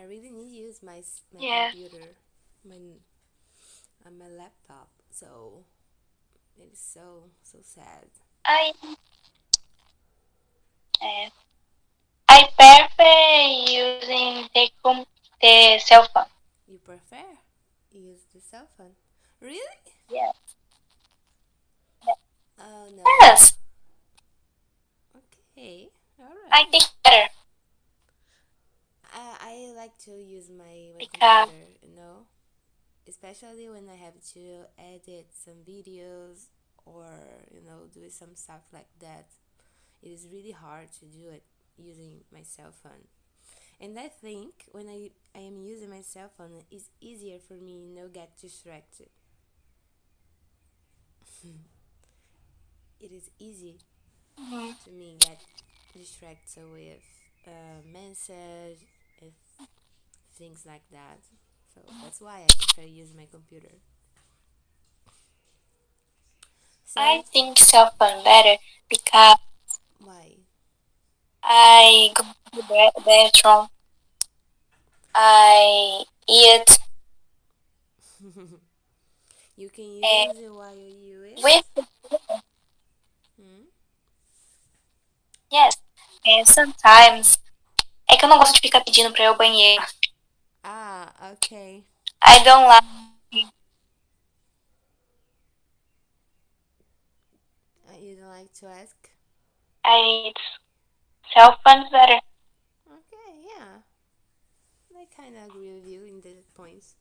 I really need to use my Yes. computer, my my laptop. So it is so sad. I uh, I prefer using the cell phone. You prefer use the cell phone? Really? Yes. Oh no. Yes. Okay. All I right. think better I like to use my because computer, especially when I have to edit some videos or do some stuff like that. It is really hard to do it using my cell phone. And I think when I am using my cell phone, it's easier for me get distracted. It is easy mm, to me get distracted with message and things like that. So that's why I prefer use my computer. I So think cell phone better because why? I go to the bathroom. I eat You can and use it while you with eat. Hmm? yes. And sometimes é que eu não gosto de ficar pedindo pra ir ao banheiro. Ah, okay. I don't like. You don't like to ask? I cell phones better. Okay, yeah. I kind of agree with you in the points.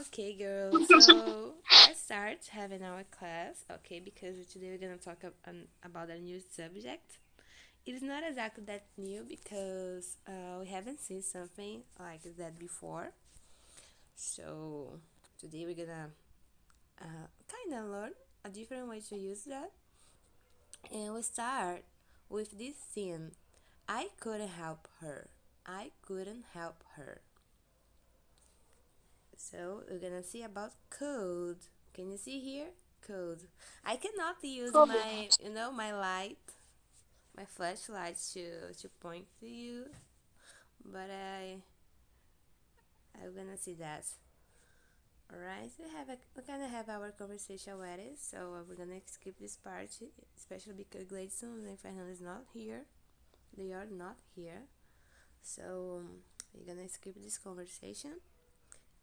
Okay, girls. So let's start having our class. Okay, because today we're gonna talk about a new subject. It is not exactly that new because we haven't seen something like that before. So today we're gonna kind of learn a different way to use that. And we start with this theme. I couldn't help her. I couldn't help her. So we're gonna see about code. Can you see here? Code. I cannot use Cool. my light, my flashlight to point to you, but I'm gonna see that. Alright, we kind of have our conversation already, so we're gonna skip this part, especially because Gladson and Fernando is not here. They are not here, so we're gonna skip this conversation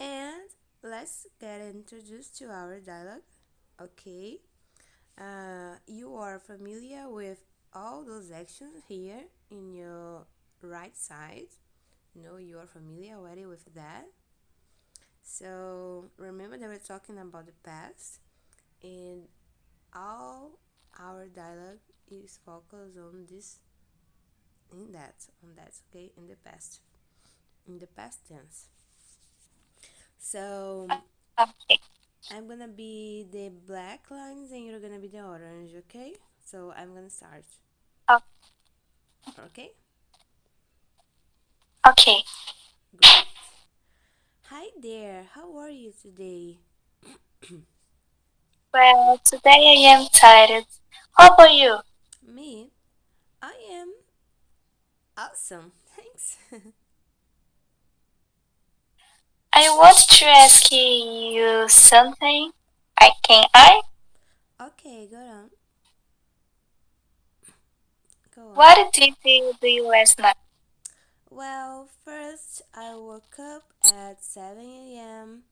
and let's get introduced to our dialogue. Okay, you are familiar with all those actions here in your right side. You are familiar already with that. So remember that we're talking about the past, and all our dialogue is focused on this, on that, okay, in the past tense. So Okay. I'm gonna be the black lines and you're gonna be the orange, okay? So I'm gonna start, Oh, okay? okay. Great. Hi there, how are you today? Well, today I am tired. How about you? Me? I am awesome, thanks. I want to ask you something. I? Okay, go on. What did you do last night? Well, first I woke up at 7 a.m.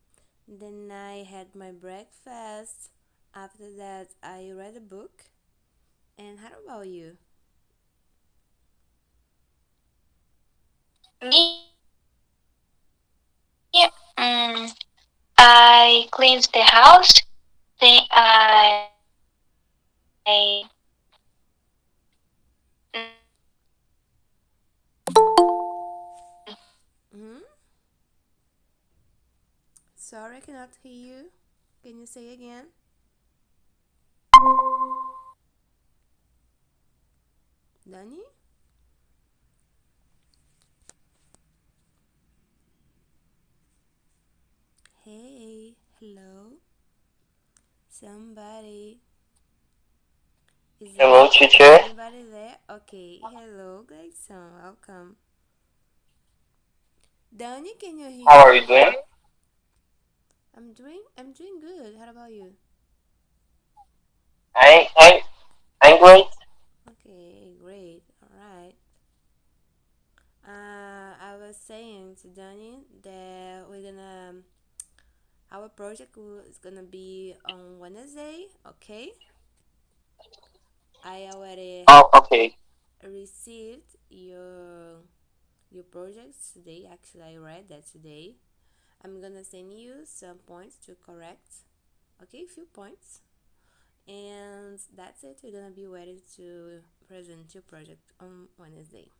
Then I had my breakfast. After that, I read a book. And how about you? Me? Mm, I cleaned the house. Then Hmm? Sorry, I cannot hear you. Can you say again? Danny? Hey, hello? Somebody? Is there Hello, teacher. anybody there? Okay, hello, Gleison, welcome. Danny, can you hear How are you me? doing? I'm doing good. How about you? I, I, I'm great. Okay, great. All right. I was saying to Danny that our project is gonna be on Wednesday. Okay. I already Oh, okay. received your projects today. Actually, I read that today. I'm gonna send you some points to correct. Okay, few points. And that's it. We're gonna be ready to present your project on Wednesday.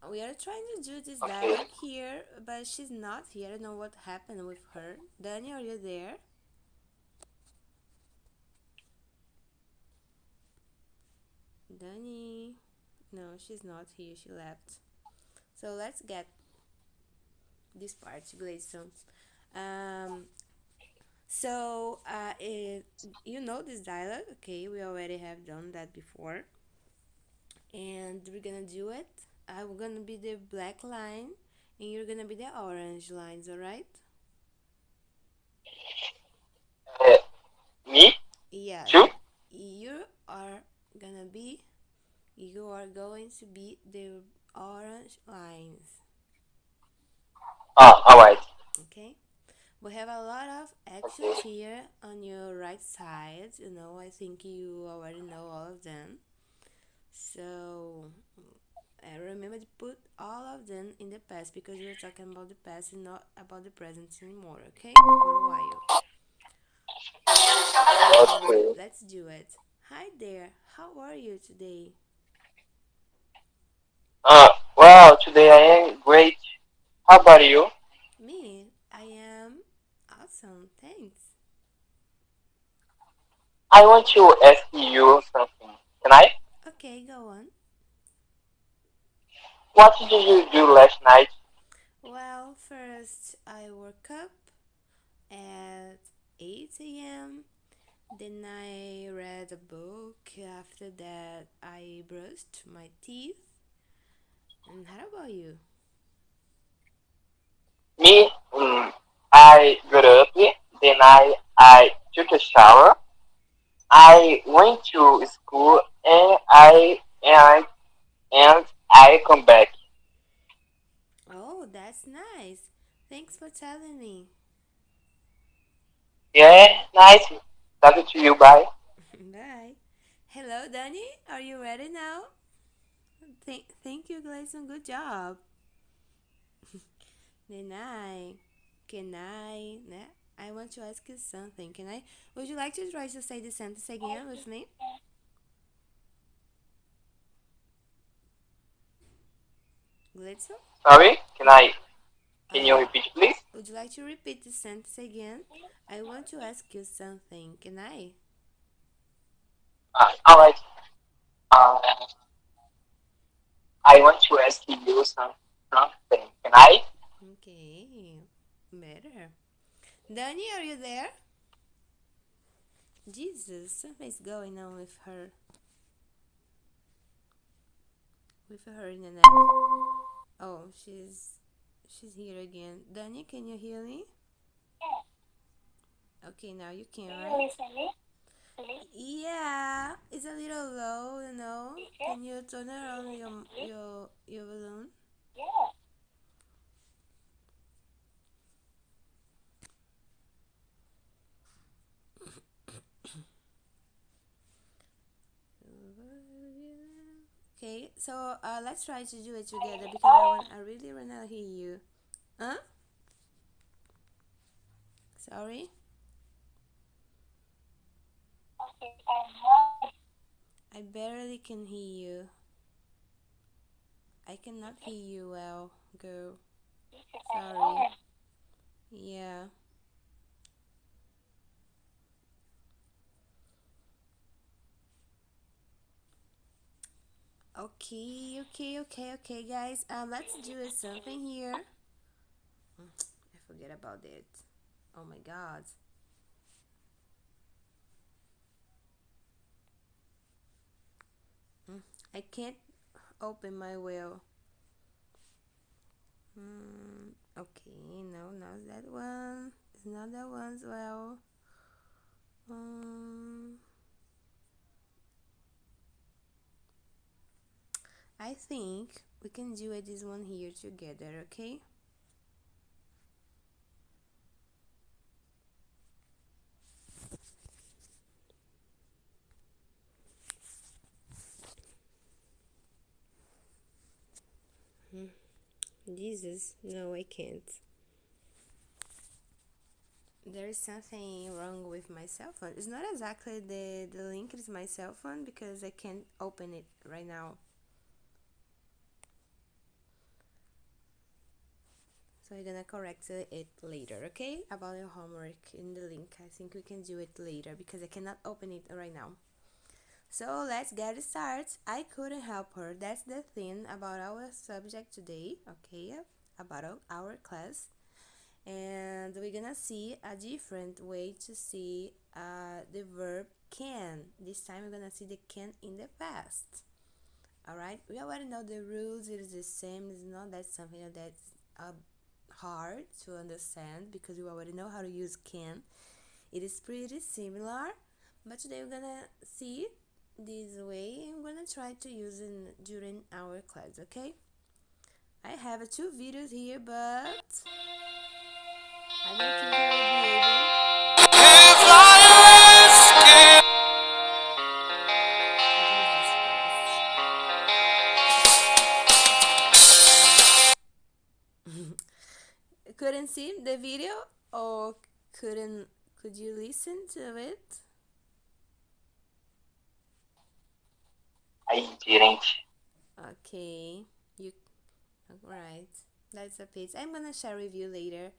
We are trying to do this Okay. dialogue here, but she's not here. I don't know what happened with her. Danny, are you there? Danny? No, she's not here. She left. So let's get this part, Gleison. Um, you know this dialogue, okay? We already have done that before, and we're gonna do it. I'm gonna be the black line, and you're gonna be the orange lines, alright? Uh, Me Yes, too? you are gonna be, you are going to be the orange lines, Alright. okay? We have a lot of actions Okay. here on your right side. You know, I think you already know all of them. So remember to put all of them in the past because we're talking about the past and not about the present anymore, okay? For a while. So Okay. let's do it. Hi there, how are you today? Well, today I am great. How about you? Me, I am awesome, thanks. I want to ask you something. Can I? Okay, go on. What did you do last night? Well, first I woke up at 8 a.m. Then I read a book. After that, I brushed my teeth. And how about you? Me, I got up, then I took a shower. I went to school and I come back. Oh, that's nice. Thanks for telling me. Yeah, nice. Talking to you. Bye. Bye. Hello, Danny. Are you ready now? Thank you, Gleison. Good job. Then I want to ask you something. Can I? Would you like to try to say the sentence again with me, Gleison? Sorry. Can you Uh, repeat, please? would you like to repeat the sentence again? I want to ask you something. Can I? All right. Uh, I want to ask you something. Can I? Okay, better. Danny, are you there? Jesus, something's going on with her internet. Oh, she's here again. Danny, can you hear me? Okay, now you can, right? Yeah, it's a little low, you know. Can you turn around your balloon? Okay, so let's try to do it together because I really wanna hear you. Huh? Sorry, I barely can hear you. I cannot hear you well, girl. Sorry. Yeah. Okay, guys. Let's do something here. I forget about it. Oh my god. I can't open my wheel. Okay, no, not that one. It's not that one as well. Um, I think we can do it this one here together, okay? Jesus, no, I can't. There is something wrong with my cell phone. It's not exactly the link is my cell phone because I can't open it right now. So we're gonna correct it later, okay? About your homework in the link. I think we can do it later because I cannot open it right now. So let's get started. I couldn't help her. That's the thing about our subject today, okay? About our class. And we're gonna see a different way to see the verb can. This time we're gonna see the can in the past. Alright, we already know the rules, it is the same, it's not that something that's hard to understand because you already know how to use can. It is pretty similar, but today we're gonna see this way and we're gonna try to use it during our class, okay? I have two videos here, but I don't think I will be able. Jesus Christ. Couldn't see the video or could you listen to it? I didn't. Okay, you right. That's a piece. I'm gonna share with you later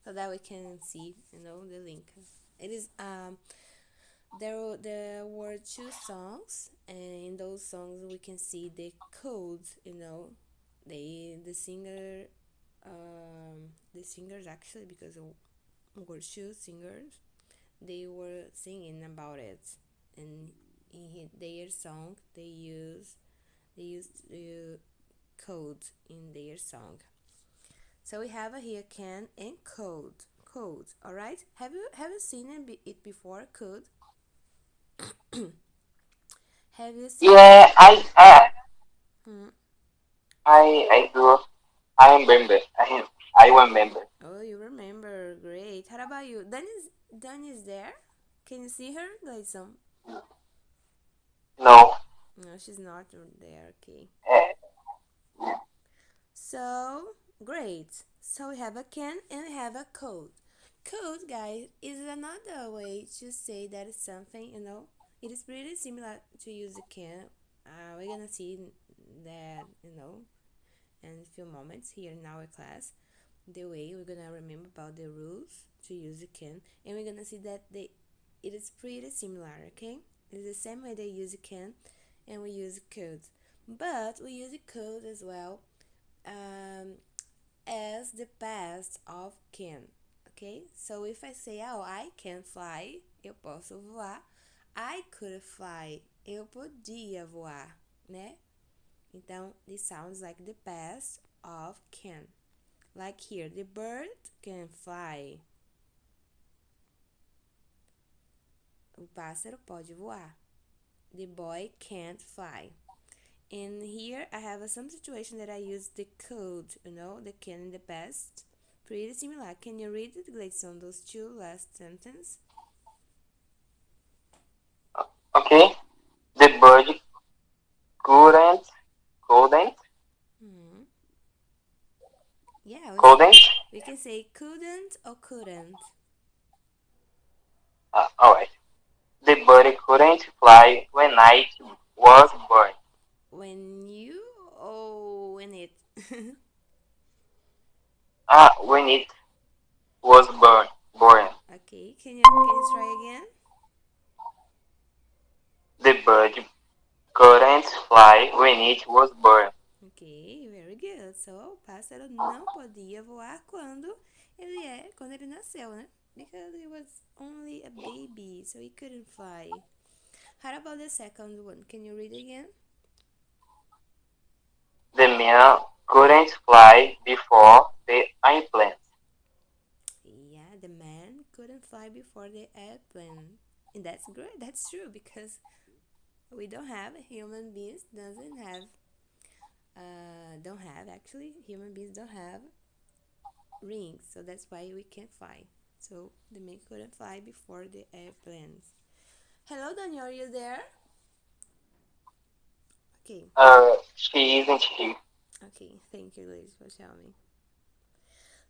so that we can see, the link. It is there were two songs and in those songs we can see the codes, the singer the singers actually because were two singers they were singing about it and in their song they used code in their song. So we have here can and code. All right, have you seen it before? Code. Have you seen it? Yeah, Hmm. I do. I remember. I remember. Oh, you remember? Great. How about you? Dan is there? Can you see her, Gleison? No. No, she's not there. Okay. Uh, So great. So we have a can and we have a code. Code, guys, is another way to say that it's something. It is pretty similar to use a can. We're gonna see that in a few moments here in our class. The way we're gonna remember about the rules to use a can, and we're gonna see that it is pretty similar. Okay, it's the same way they use a can, and we use code, but we use code as well um, as the past of can. Ok? So if I say, oh, I can fly, eu posso voar. I could fly, eu podia voar, né? Então, this sounds like the past of can. Like here, the bird can fly. O pássaro pode voar. The boy can't fly. And here I have some situation that I use the code, the can in the past. Pretty similar. Can you read it, Gleison, those two last sentences? okay. The bird couldn't, couldn't, Hmm. Yeah, couldn't. we can say couldn't or couldn't. Alright. The bird couldn't fly when night was born. When you or when it? When it was born. Okay, can you try again? The bird couldn't fly when it was born. Ok, very good. So, o pássaro não podia voar quando ele nasceu, né? Because he was only a baby, so he couldn't fly. How about the second one? Can you read again? The man couldn't fly before the airplanes. Yeah, the man couldn't fly before the airplane. And that's great. That's true because we don't have human beings don't have actually human beings don't have rings, so that's why we can't fly. So the man couldn't fly before the airplanes. Hello, Daniel, are you there? Okay, She isn't she. okay, thank you, Liz, for telling me.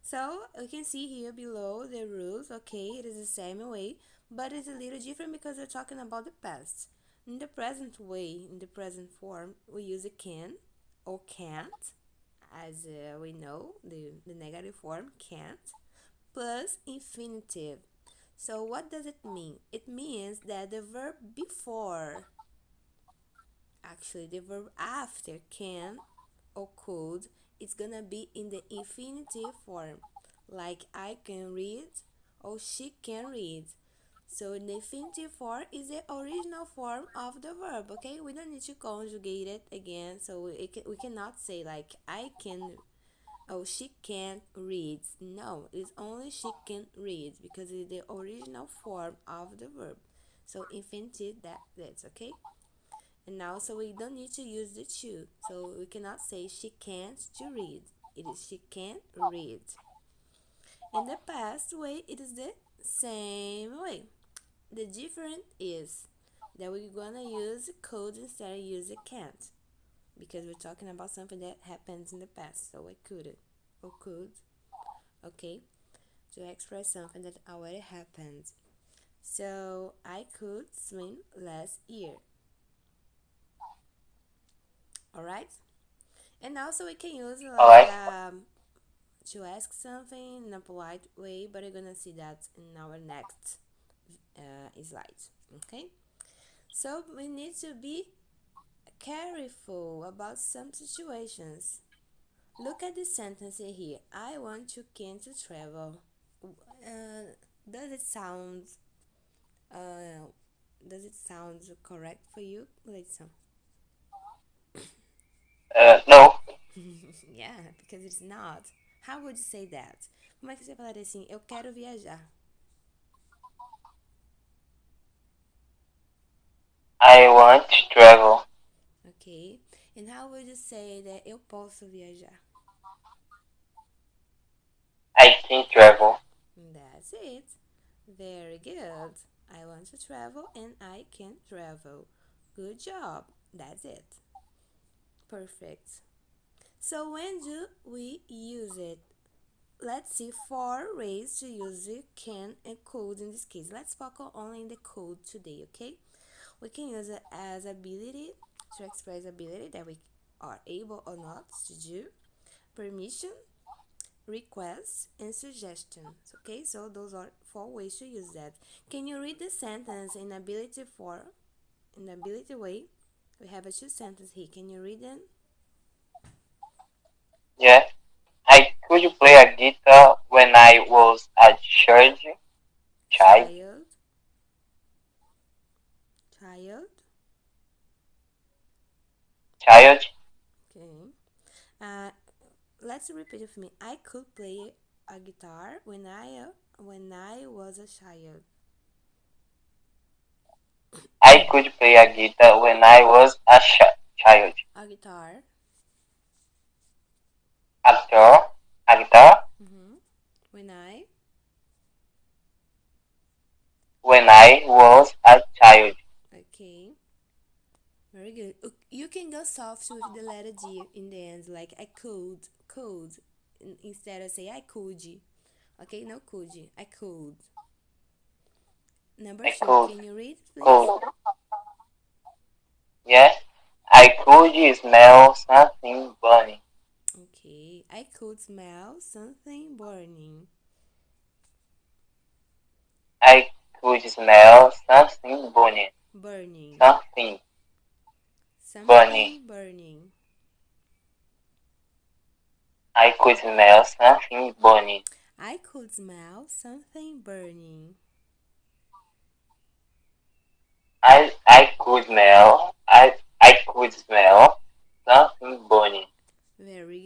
So we can see here below the rules. Okay, it is the same way, but it's a little different because we're talking about the past. In the present way, in the present form, we use a can or can't, as we know, the negative form can't, plus infinitive. So what does it mean? It means that the verb before, actually the verb after can or could, it's gonna be in the infinitive form, like I can read or she can read. So the infinitive form is the original form of the verb. Okay, we don't need to conjugate it again, so we cannot say like I can, oh she can't read. No, it's only she can read because it's the original form of the verb. So infinitive, that's okay. And also we don't need to use the to. So we cannot say she can't to read. It is she can't read. In the past way, it is the same way. The difference is that we're gonna use could instead of use can't, because we're talking about something that happens in the past. So I couldn't or could, okay, to express something that already happened. So I could swim last year. Alright? And also we can use like Alright? to ask something in a polite way, but we're gonna see that in our next slide. Okay? So we need to be careful about some situations. Look at this sentence here. I want to can to travel. Uh, does it sound uh, does it sound correct for you, Leidson? No, Yeah, because it's not. How would you say that? Como é que você falaria assim? Eu quero viajar. I want to travel. Ok? And how would you say that eu posso viajar? I can travel. That's it. Very good. I want to travel and I can travel. Good job. That's it. Perfect. So when do we use it? Let's see 4 ways to use it, can and could in this case. Let's focus only in the could today, okay? We can use it as ability to express ability that we are able or not to do, permission, request, and suggestions. Okay, so those are 4 ways to use that. Can you read the sentence in ability form? In the ability way, we have a 2 sentences here. Can you read them? Yeah. I could play a guitar when I was a child. Child, child. Child. Okay. Uh, let's repeat it for me. I could play a guitar when I was a child. I could play a guitar when I was a child. A guitar. A guitar Mm-hmm. When I. when I was a child. Okay. Very good. You can go soft with the letter D in the end, like I could, instead of say I could. Okay, no could, I could. Number I two, could. can you read, please? Could. Yes. I could smell something burning. Okay, I could smell something burning. I could smell something burning. Burning. Something burning. Something burning. I could smell something burning. I could smell something burning. I could smell something burning. Very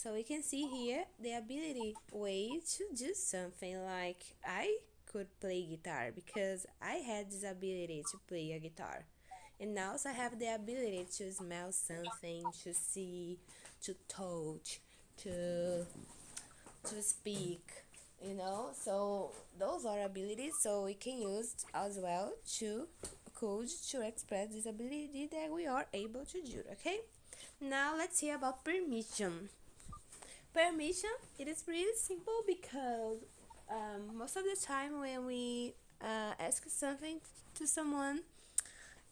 So we can see here the ability way to do something, like I could play guitar because I had this ability to play a guitar. And now I have the ability to smell something, to see, to touch, to speak, So those are abilities, so we can use as well to code to express this ability that we are able to do, okay? Now let's hear about permission. Permission, it is pretty simple because most of the time when we ask something to someone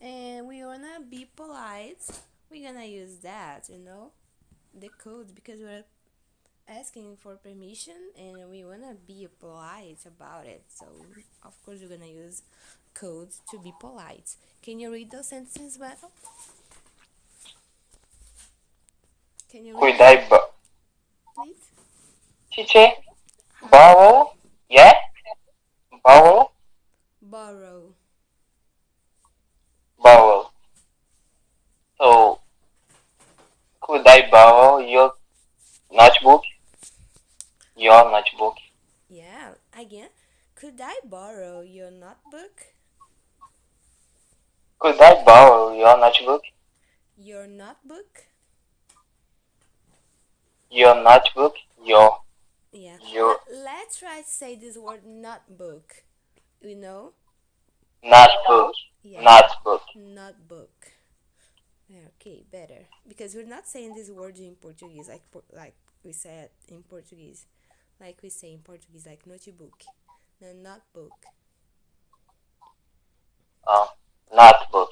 and we wanna be polite, we're gonna use that, the codes, because we're asking for permission and we wanna be polite about it. So of course we're gonna use codes to be polite. Can you read those sentences well? Can you read Could them, I, please? teacher, How? borrow? Yeah, borrow, Borrow. borrow. So, could I borrow your notebook? Your notebook. Yeah, again. Could I borrow your notebook? Could I borrow your notebook? Your notebook? Your notebook? Yeah. Your Let's try to say this word notebook. You know? notebook. Yeah. Notebook. Notebook. Okay, better. Because we're not saying this word in Portuguese like we said in Portuguese. Like we say in Portuguese, like notebook. No, notebook. Uh, Notebook.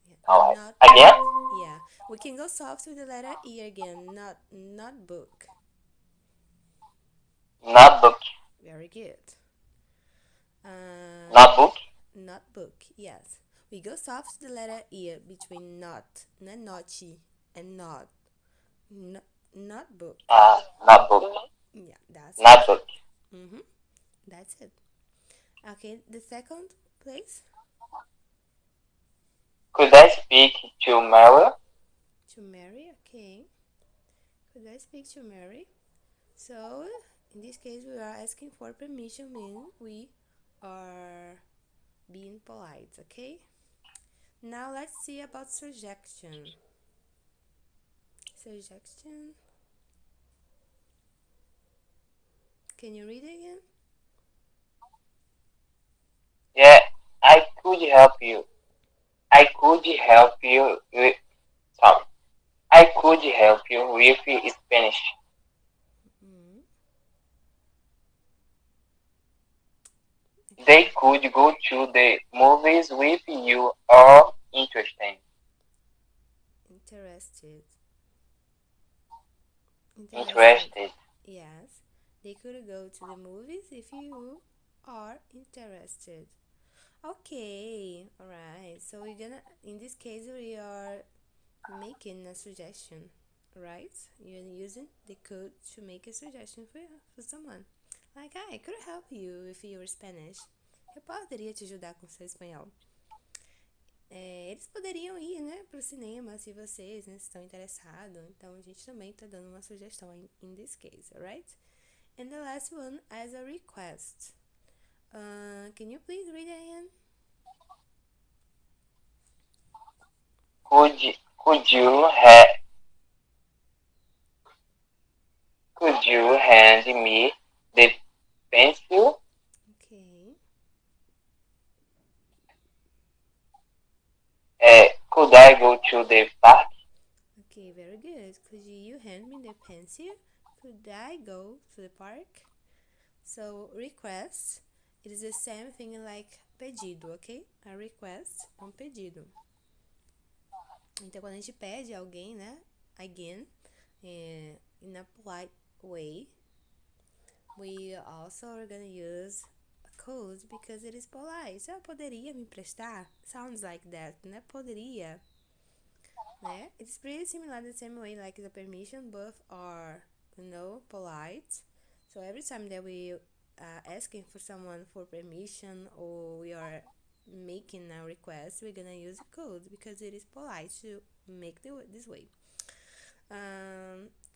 Yeah, Alright. Again? notebook. Yeah. We can go soft with the letter E again. Notebook. Notebook. Very good. Notebook. Notebook. Yes. We go soft with the letter E between not, notchi, and not. Notebook. Notebook. Yeah, that's it. Notebook. That's it. Okay, the second, please. Could I speak to Mary? To Mary, okay. Could I speak to Mary? So, in this case, we are asking for permission, meaning we are being polite, okay? Now, let's see about suggestion. Suggestion. Can you read it again? Yeah, I could help you. I could help you with sorry. I could help you with Spanish. Mm, They okay. could go to the movies with you or interesting. Interested. Interested. Interested. Yes. They could go to the movies if you are interested. Okay, alright. So we're gonna, in this case, we are making a suggestion, right? You're using the code to make a suggestion for someone. Like, I could help you with your Spanish. Eu poderia te ajudar com seu espanhol. Eles poderiam ir, né, pro cinema se vocês, né, estão interessados. Então a gente também tá dando uma sugestão in this case, alright? And the last one as a request. Can you please read it again? Could could you ha- could you hand me the pencil? Okay. Could I go to the park? Okay, very good. Could you hand me the pencil? Could I go to the park? So, request, it is the same thing like pedido, ok? A request é um pedido. Então, quando a gente pede a alguém, né? Again, in a polite way, we also are gonna use a code because it is polite. So, poderia me emprestar? Sounds like that, né? Poderia. Né? It's pretty similar the same way like the permission, both are, polite. So every time that we asking for someone for permission or we are making a request, we're gonna use a code because it is polite to make this way.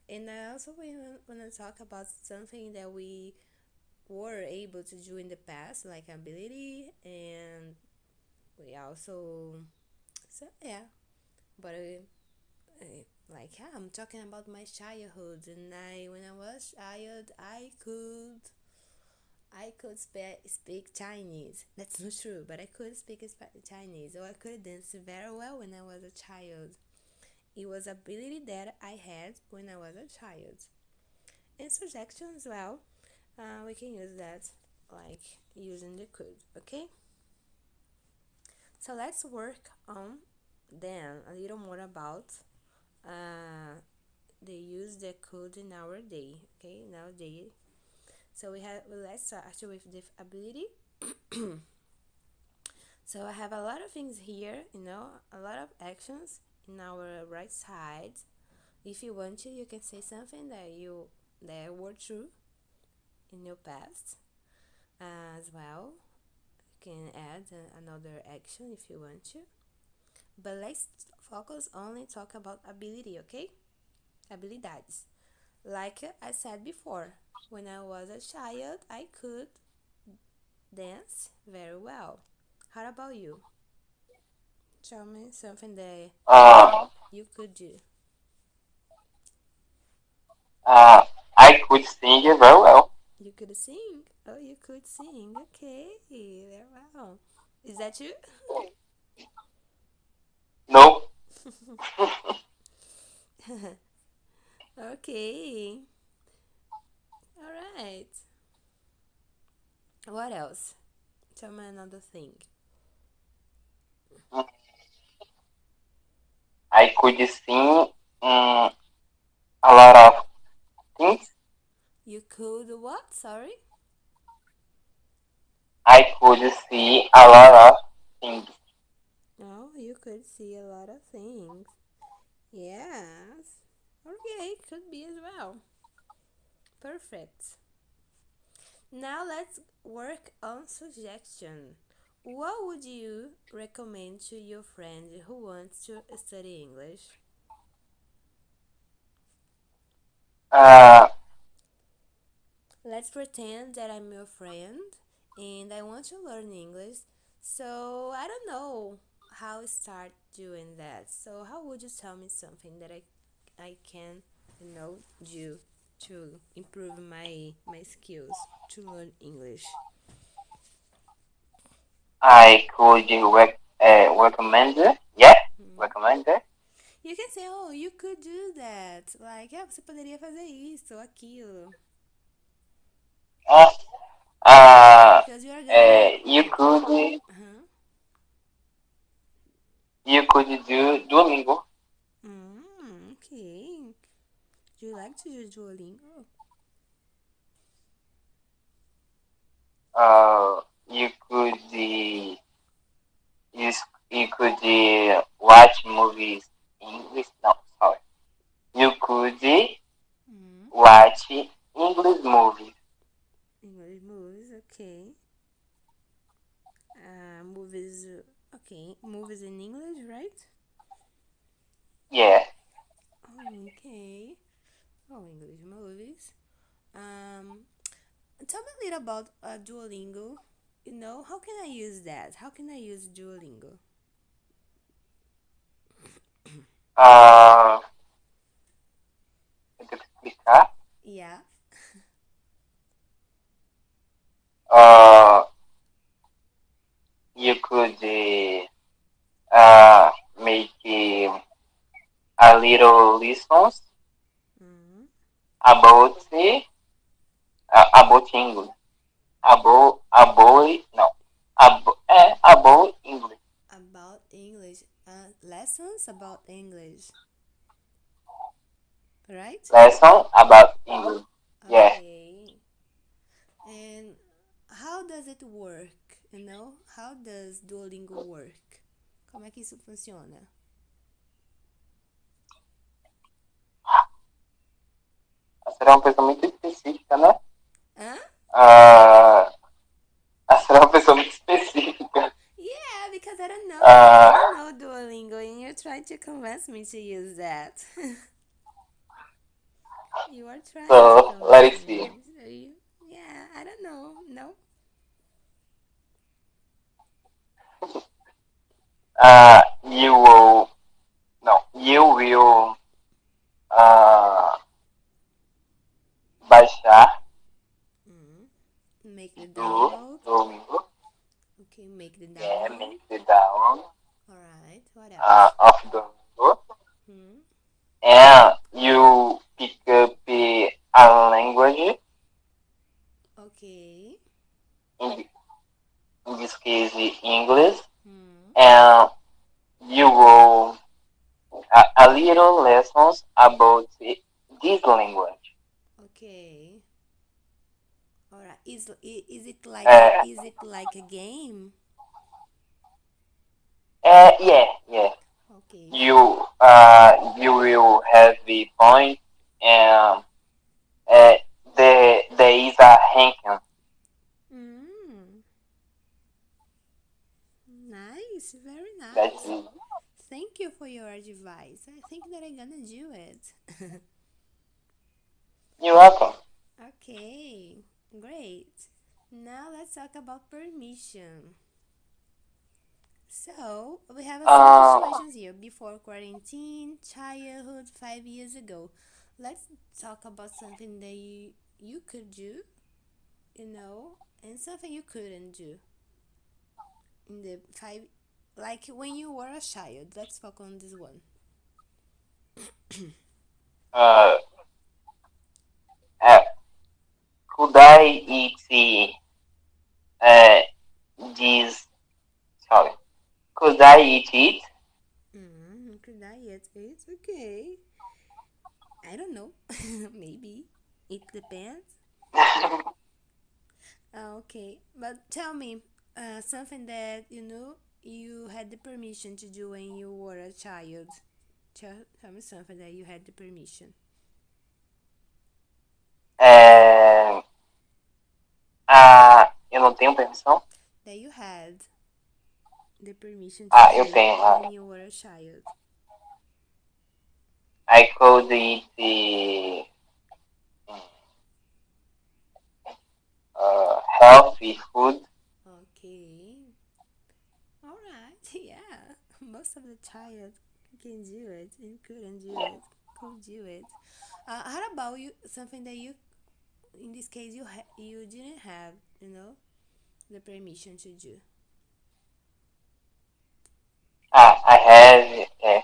And I also want to talk about something that we were able to do in the past, like ability, and we also, so yeah, but like yeah, I'm talking about my childhood, and when I was child, I could speak Chinese. That's not true, but I could speak Chinese, or I could dance very well when I was a child. It was ability that I had when I was a child. And suggestion as well. We can use that like using the could. Okay. So let's work on then a little more about uh, the use the could in our day. Okay, nowadays. So let's start actually with the ability. So I have a lot of things here, a lot of actions in our right side. If you want to, you can say something that were true in your past as well. You can add another action if you want to. But let's focus only talk about ability, okay? Habilidades. Like I said before, when I was a child, I could dance very well. How about you? Tell me something that Uh, you could do. I could sing very well. You could sing. Oh, you could sing. Okay, very well. Is that you? No, Okay. All right. What else? Tell me another thing. I could sing a lot of things. You could what? Sorry? I could see a lot of things. Oh, you could see a lot of things. Yes. Okay, could be as well. Perfect. Now let's work on suggestion. What would you recommend to your friend who wants to study English? Uh, Let's pretend that I'm your friend and I want to learn English. So I don't know how to start doing that. So how would you tell me something that I can, do to improve my skills to learn English? I could recommend. Yeah, Hmm. recommend. You can say, oh, you could do that. Like, você poderia fazer isso ou aquilo. Uh, uh, Because you're gonna you like, could huh? do Duolingo. Okay. Do you like to do Duolingo? You could you could watch movies English. No, sorry. You could Mm. watch English movies. English movies, okay. Movies, okay. Movies in English, right? Yeah. Oh, okay. Oh, English movies. Um, Tell me a little about Duolingo. How can I use that? How can I use Duolingo? Uh, eu tenho que explicar. Yeah. Uh, you could make a little lessons Mm. about about English. About no. About English. About English. Lessons about English, right? Lesson about English. Yeah. Okay. And how does it work? How does Duolingo work? Como é que isso funciona? Será uma pessoa muito específica, né? Huh? Uh, será uma pessoa muito específica. Yeah, because I don't know. I Uh, don't know Duolingo, and you're trying to convince me to use that. You are trying to So let convince us see. me. So yeah, I don't know. No. You will no. You will baixar Mm. Make the do download. domingo. Okay, make the Yeah, download. make the download All right. What else? of domingo, Hmm. and you pick up a language. Okay. In, in this case, English, Hmm. and you will a little lessons about this language. Okay. All right. Uh, is it like a game? yeah, yeah. Okay. You will have the point, and uh, there is a ranking. Mm. Nice. Very That's nice. it. Thank you for your advice. I think that I'm gonna do it. You're welcome. Okay. Great. Now let's talk about permission. So, we have some Uh, situations here before quarantine, childhood, 5 years ago. Let's talk about something that you could do, and something you couldn't do in the five, like when you were a child. Let's focus on this one. uh, uh, could I eat uh, this? Sorry. Could I eat it? Could I eat it? Okay. I don't know. Maybe. It depends. Okay. But tell me, something that you had the permission to do when you were a child. Tell me something that you had the permission. É, eu não tenho permissão? That you had the permission to Eu do tenho. when you were a child. I could eat the healthy food. Okay. All right. Yeah. Most of the child can do it and couldn't do it. Could do it. How about you? Something that you, in this case, you didn't have, the permission to do. I have.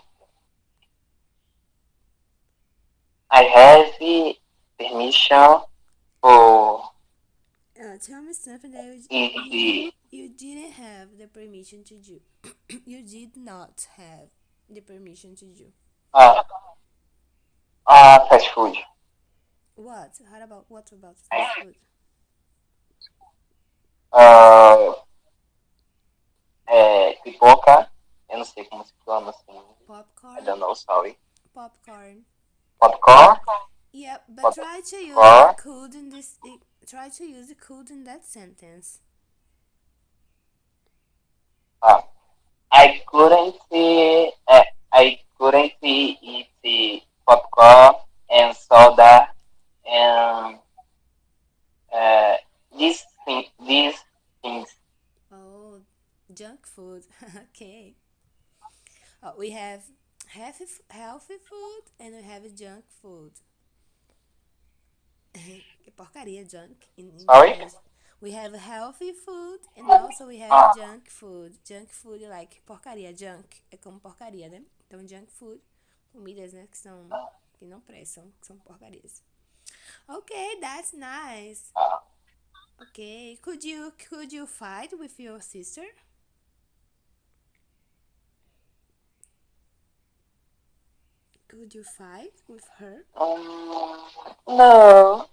I have the permission for Tell me something that eat the you didn't have the permission to do. You did not have the permission to do. uh, fast food. What? What about fast food? Uh, pipoca. Eu não sei como se chama assim. I Popcorn? don't know, sorry. Popcorn. Popcorn. Yeah, but try to use the Popcorn. could in this. Try to use the could in that sentence. Uh, I couldn't I couldn't eat the popcorn and soda and uh, these things. Oh, junk food. Okay. We have healthy food and we have junk food. Que porcaria, junk in Sorry. English. We have healthy food and also we have Ah, junk food. Junk food é like porcaria, junk é como porcaria, né? Então junk food, comidas, né, que não prestam, que são porcarias. Okay, that's nice. ah, Okay, could you fight with your sister? Could you fight with her? no.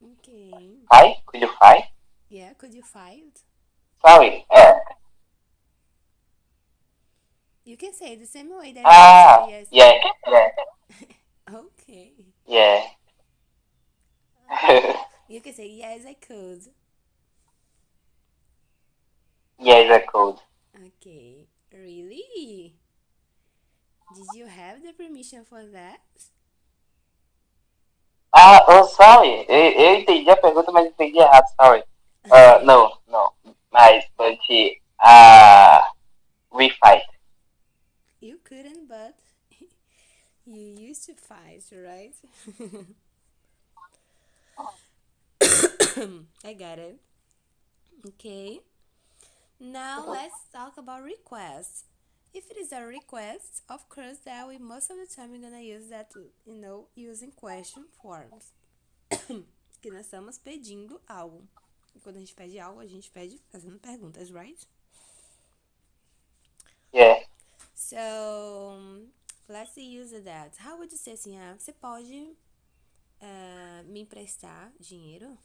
Okay. Hi, could you fight? Yeah, could you fight? Sorry. You can say it the same way that your sister, yes. Yeah, yeah, Okay. yeah. You can say yes, I could. Yes, I could. Okay. Really? Did you have the permission for that? Sorry. Eu entendi a pergunta, mas entendi errado, sorry. Okay. No. But we fight. You couldn't, but you used to fight, right? I got it. Okay. Now let's talk about requests. If it is a request, of course, that we most of the time we're gonna use that, using question forms. Que nós estamos pedindo algo. E quando a gente pede algo, a gente pede fazendo perguntas, right? Yeah. So, let's use that. How would you say assim, você pode me emprestar dinheiro?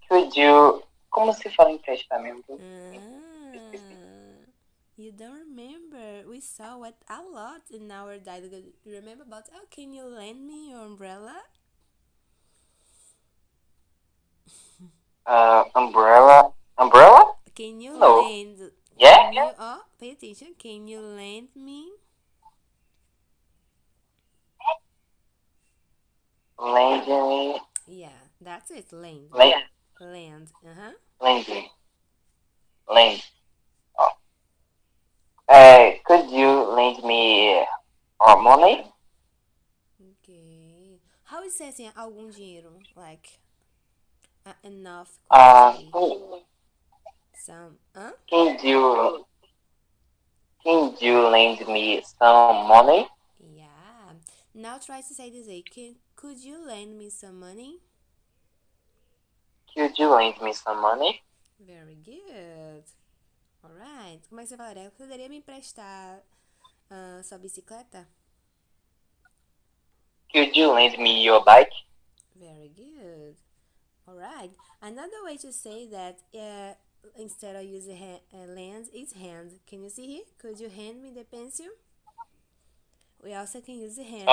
Could you... Como se fala emprestamento? You don't remember? We saw it a lot in our dialogue. You remember about, can you lend me your umbrella? Umbrella? Umbrella? Can you No. lend? Yeah? Pay attention. Can you lend me? Lending. Yeah, that's it. Lend. Lend. Lending. Lend. Could you lend me money? Okay. How is it saying algum dinheiro? Like enough quantity. Some. Can you lend me some money? Yeah. Now try to say this way. Could you lend me some money? Could you lend me some money? Very good. Alright. Como é que você falaria? Poderia me emprestar sua bicicleta? Could you lend me your bike? Very good. Alright. Another way to say that instead of using lend, it's hand. Can you see here? Could you hand me the pencil? We also can use the hand.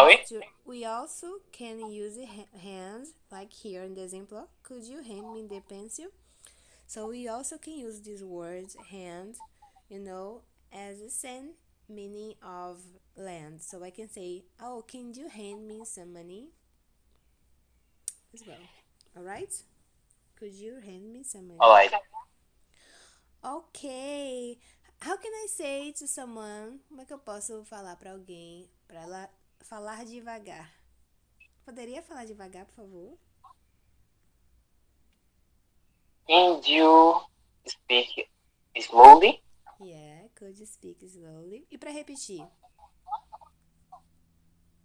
We also can use the hands, like here in the example. Could you hand me the pencil? So we also can use this word hand, as the same meaning of lend. So I can say, can you hand me some money? As well. Alright? Could you hand me some money? Alright. Ok. How can I say to someone? Como é que eu posso falar pra alguém pra ela falar devagar? Poderia falar devagar, por favor? Can you speak slowly? Yeah, could you speak slowly? E pra repetir?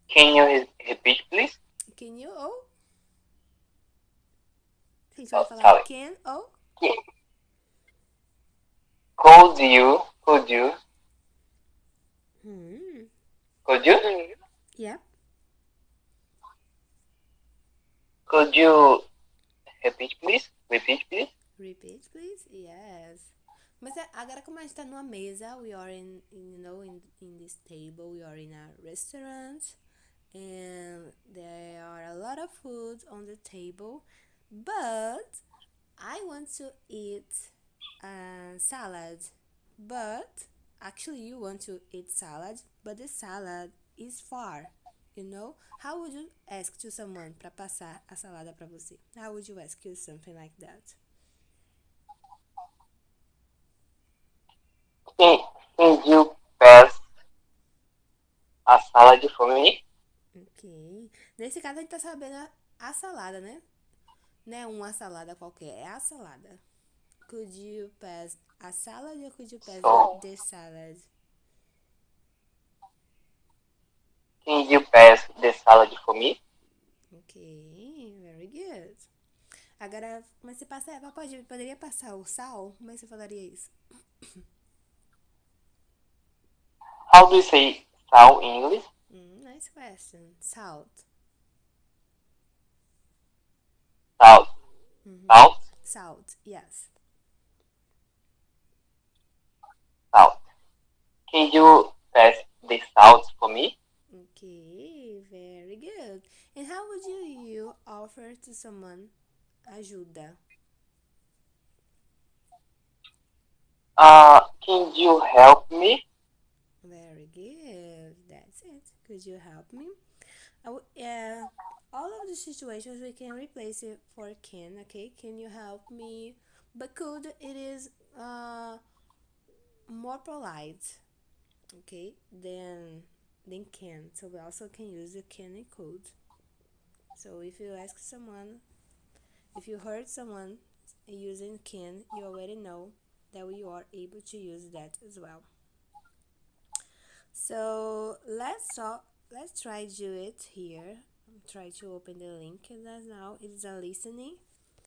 Can you repeat, please? Can you A gente vai falar sorry. can Yeah. Could you? Could you? Yeah. Could you repeat, please? Repeat, please? Yes. Mas agora como a gente tá numa mesa, we are in this table, we are in a restaurant, and there are a lot of food on the table, but I want to eat salad, but actually you want to eat salad, but the salad is far. How would you ask to someone para passar a salada para você? How would you ask you something like that? Can you pass a salad for me? Ok. Nesse caso a gente tá sabendo a salada, né? Não é uma salada qualquer, é a salada. Could you pass a salad or could you pass the salad? Can you pass the salad for me? Ok, very good. Agora, mas você poderia passar o sal? Como é que você falaria isso? How do you say salt in English? Nice question. Salt. Salt. Salt? Salt, yes. Salt. Can you pass the salt for me? Okay, very good. And how would you offer to someone ajuda? Can you help me? Very good. That's it. Could you help me? All of the situations we can replace it for can. Okay, can you help me? But could, it is more polite, okay, than can. So we also can use the can and could. So if you ask someone, if you heard someone using can, you already know that you are able to use that as well. So let's try do it here. Try to open the link, and now it is a listening